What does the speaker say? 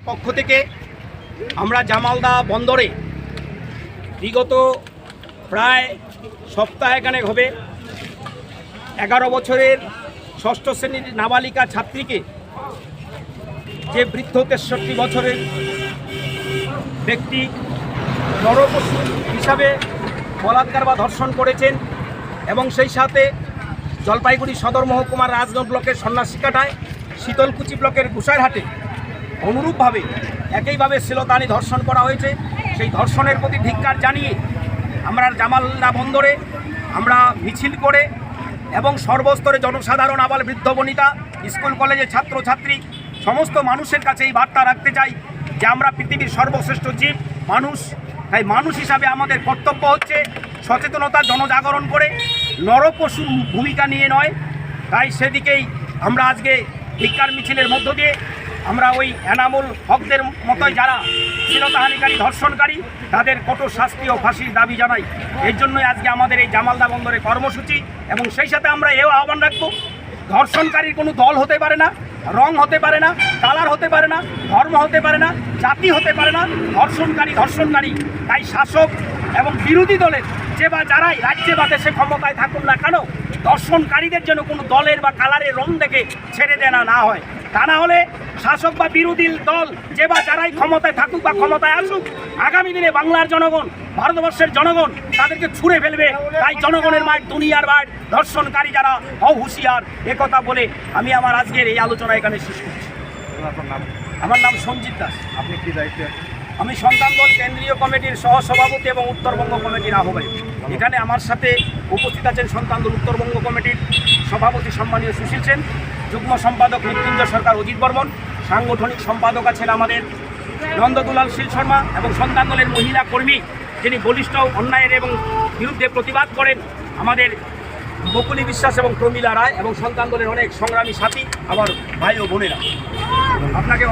পক্ষ থেকে আমরা জামালদা বন্দরে বিগত প্রায় সপ্তাহখানেক হবে 11 বছরের ষষ্ঠ শ্রেণীর নাবালিকা ছাত্রীকে যে বৃদ্ধ 63 বছরের ব্যক্তি নরপশু হিসাবে বলাৎকার বা ধর্ষণ করেছেন এবং সেই সাথে জলপাইগুড়ি সদর মহকুমার রাজগঞ্জ ব্লকের সন্ন্যাসীকাটায় শীতলকুচি ব্লকের গুসাইরহাটে অনুরূপভাবে একইভাবে শ্লীলতাহানি ধর্ষণ করা হয়েছে। সেই ধর্ষণের প্রতি ধিক্কার জানিয়ে আমরা জামালদা বন্দরে আমরা মিছিল করে এবং সর্বস্তরে জনসাধারণ আবাল বৃদ্ধ বনিতা স্কুল কলেজের ছাত্রছাত্রী সমস্ত মানুষের কাছে এই বার্তা রাখতে চাই যে আমরা পৃথিবীর সর্বশ্রেষ্ঠ জীব মানুষ। তাই মানুষ হিসাবে আমাদের কর্তব্য হচ্ছে সচেতনতা জনজাগরণ করে নরপশু ভূমিকা নিয়ে নয়। তাই সেদিকেই আমরা আজকে ধিক্কার মিছিলের মধ্য দিয়ে আমরা ওই এনামুল হকদের মতোই যারা শ্লীলতাহানিকারী ধর্ষণকারী তাদের কঠোর শাস্তি ও ফাঁসির দাবি জানাই। এর জন্যই আজকে আমাদের এই জামালদা বন্দরে কর্মসূচি এবং সেই সাথে আমরা এও আহ্বান রাখবো, ধর্ষণকারীর কোনো দল হতে পারে না, রং হতে পারে না, কালার হতে পারে না, ধর্ম হতে পারে না, জাতি হতে পারে না, ধর্ষণকারী। তাই শাসক এবং বিরোধী দলের যে বা যারাই রাজ্যে বা দেশে ক্ষমতায় থাকুন না কেন ধর্ষণকারীদের যেন কোনো দলের বা কালারের রং দেখে ছেড়ে দেনা না হয়। তা না হলে শাসক বা বিরোধী দল যে বা যারাই ক্ষমতায় থাকুক বা ক্ষমতায় আসুক আগামী দিনে বাংলার জনগণ ভারতবর্ষের জনগণ তাদেরকে ছুঁড়ে ফেলবে। তাই জনগণের মাঠ দুনিয়ার মাঠ ধর্ষণকারী যারা হও হুঁশিয়ার একথা বলে আমি আমার আজকের এই আলোচনা এখানে শেষ করছি। আমার নাম সঞ্জিত দাস। আপনি কি দায়িত্বে? আমি সন্তান দল কেন্দ্রীয় কমিটির সহসভাপতি এবং উত্তরবঙ্গ কমিটির আহ্বায়ক। এখানে আমার সাথে উপস্থিত আছেন সন্তান দল উত্তরবঙ্গ কমিটির সভাপতি সম্মানীয় সুশীল সেন, যুগ্ম সম্পাদক মৃত্যুঞ্জয় সরকার অজিত বর্মন, সাংগঠনিক সম্পাদক আছেন আমাদের নন্দদুলাল শীল শর্মা এবং সন্তান দলের মহিলা কর্মী যিনি বলিষ্ঠ অন্যায়ের এবং বিরুদ্ধে প্রতিবাদ করেন আমাদের বকুলি বিশ্বাস এবং প্রমীলা রায় এবং সন্তান দলের অনেক সংগ্রামী সাথী আমার ভাই ও বোনেরা। আপনাকে